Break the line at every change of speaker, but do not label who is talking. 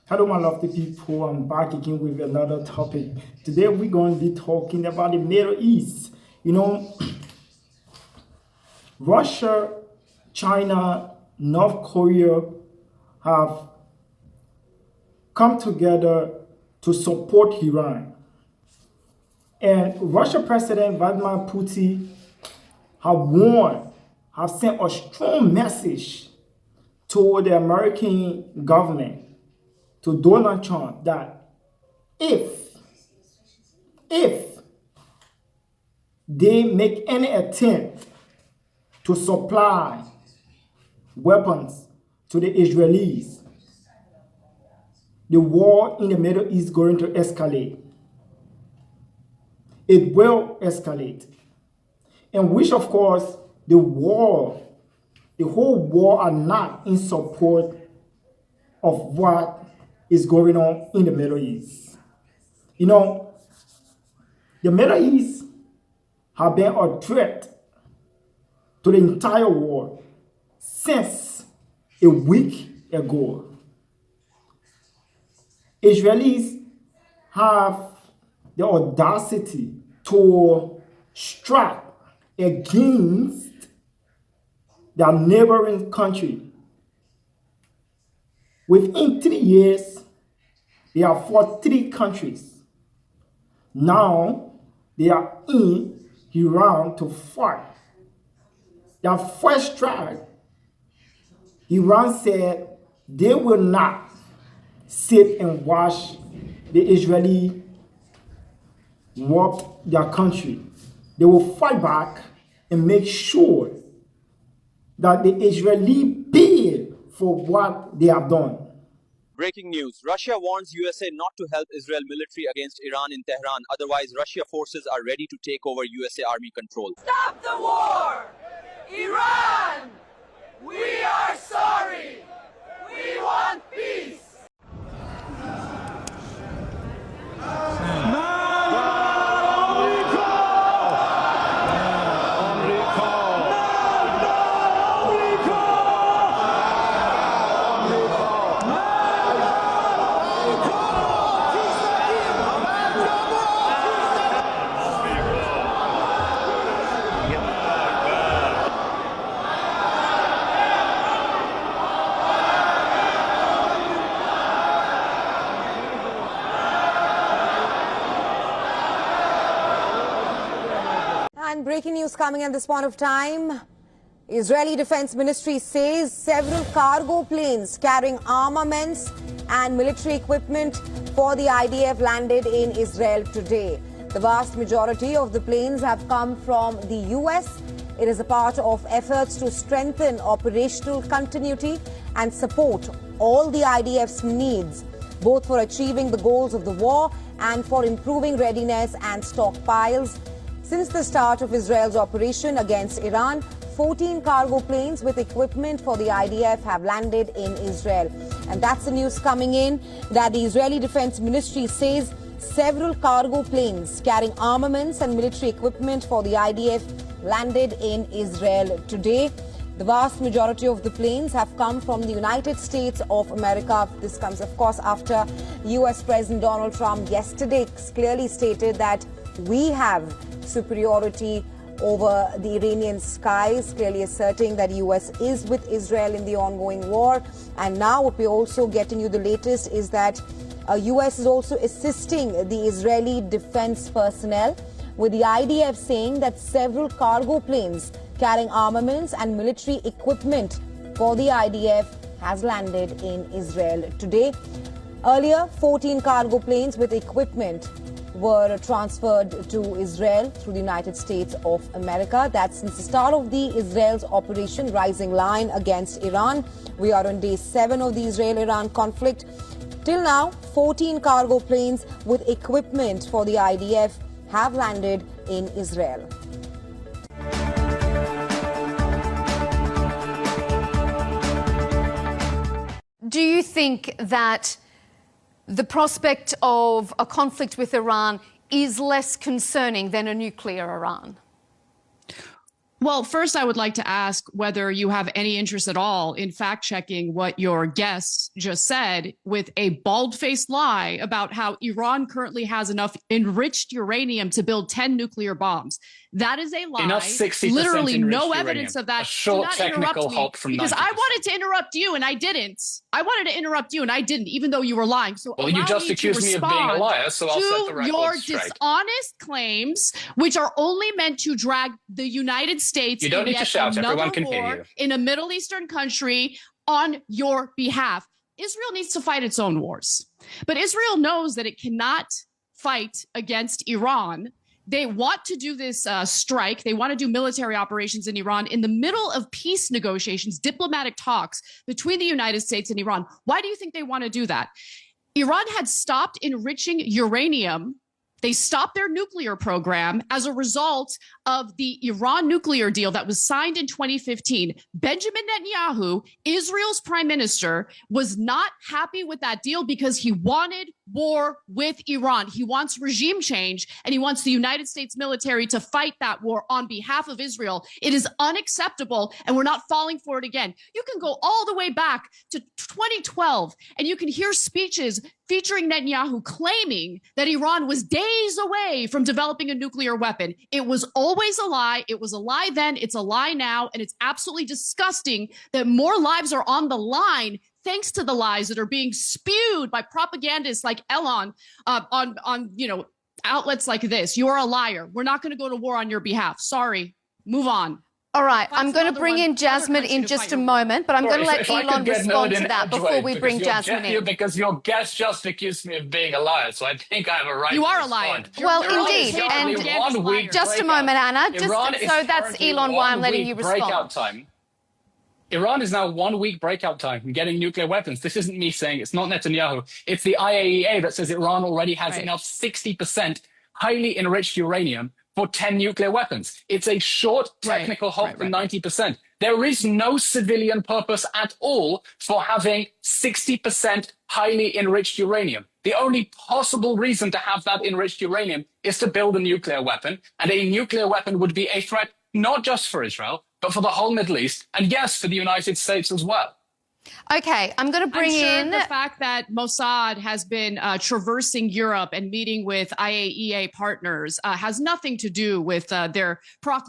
Hello, my lovely people. I'm back again with another topic. Today, we're going to be talking about the Middle East. Russia, China, North Korea have come together to support Iran. And Russia President Vladimir Putin have sent a strong message to the American government, to Donald Trump, that if they make any attempt to supply weapons to the Israelis, the war in the Middle East is going to escalate. It will escalate. And which, of course, the whole world are not in support of what is going on in the Middle East. The Middle East have been a threat to the entire world since a week ago. Israelis have the audacity to strike against their neighboring country. Within 3 years, they have fought 3 countries. Now, they are in Iran to fight. Their first strike, Iran said they will not sit and watch the Israeli rob their country. They will fight back and make sure that the Israeli pay for what they have done.
Breaking news. Russia warns USA not to help Israel military against Iran in Tehran. Otherwise, Russia forces are ready to take over USA army control.
Stop the war! Iran! We are sorry! We want peace!
And breaking news coming at this point of time. Israeli Defense Ministry says several cargo planes carrying armaments and military equipment for the IDF landed in Israel today. The vast majority of the planes have come from the US. It is a part of efforts to strengthen operational continuity and support all the IDF's needs, both for achieving the goals of the war and for improving readiness and stockpiles. Since the start of Israel's operation against Iran, 14 cargo planes with equipment for the IDF have landed in Israel. And that's the news coming in that the Israeli Defense Ministry says several cargo planes carrying armaments and military equipment for the IDF landed in Israel today. The vast majority of the planes have come from the United States of America. This comes, of course, after US President Donald Trump yesterday clearly stated that we have superiority over the Iranian skies, clearly asserting that US is with Israel in the ongoing war. And now what we're also getting you the latest is that US is also assisting the Israeli defense personnel, with the IDF saying that several cargo planes carrying armaments and military equipment for the IDF has landed in Israel today. Earlier, 14 cargo planes with equipment were transferred to Israel through the United States of America. That's since the start of the Israel's Operation Rising Lion against Iran. We are on day 7 of the Israel-Iran conflict. Till now, 14 cargo planes with equipment for the IDF have landed in Israel.
Do you think that the prospect of a conflict with Iran is less concerning than a nuclear Iran?
Well, first, I would like to ask whether you have any interest at all in fact checking what your guest just said with a bald-faced lie about how Iran currently has enough enriched uranium to build 10 nuclear bombs. That is a lie.
Enough 60%
Literally no
enriched
evidence
uranium.
of that.
A short
Do not
technical
interrupt me,
hop from
because
90%.
I wanted to interrupt you and I didn't. I wanted to interrupt you and I didn't, even though you were lying. So
Well, you just accused me of being a liar, so I'll set the record
your
straight.
dishonest claims, which are only meant to drag the United States
You don't need to shout, everyone can hear you.
in a Middle Eastern country on your behalf. Israel needs to fight its own wars. But Israel knows that it cannot fight against Iran. They want to do this strike. They want to do military operations in Iran in the middle of peace negotiations, diplomatic talks between the United States and Iran. Why do you think they want to do that? Iran had stopped enriching uranium. They stopped their nuclear program as a result of the Iran nuclear deal that was signed in 2015. Benjamin Netanyahu, Israel's prime minister, was not happy with that deal because he wanted war with Iran. He wants regime change, and he wants the United States military to fight that war on behalf of Israel. It is unacceptable, and we're not falling for it again. You can go all the way back to 2012, and you can hear speeches featuring Netanyahu claiming that Iran was days away from developing a nuclear weapon. It was always a lie. It was a lie then. It's a lie now. And it's absolutely disgusting that more lives are on the line thanks to the lies that are being spewed by propagandists like Elon on outlets like this. You're a liar. We're not going to go to war on your behalf. Sorry. Move on.
All right, I'm going to bring in Jasmine in just a moment, but I'm going to let Elon respond to that before we bring Jasmine in.
Because your guest just accused me of being a liar, so I think I have a right to respond.
You are a liar.
Well, indeed. And just a moment, Anna. So that's Elon why I'm letting you respond.
Iran is now 1 week breakout time from getting nuclear weapons. This isn't me saying, it's not Netanyahu. It's the IAEA that says Iran already has enough 60% highly enriched uranium for 10 nuclear weapons. It's a short technical hop from 90%. There is no civilian purpose at all for having 60% highly enriched uranium. The only possible reason to have that enriched uranium is to build a nuclear weapon, and a nuclear weapon would be a threat not just for Israel, but for the whole Middle East, and yes, for the United States as well.
Okay, I'm going to bring in
the fact that Mossad has been traversing Europe and meeting with IAEA partners has nothing to do with their proclamation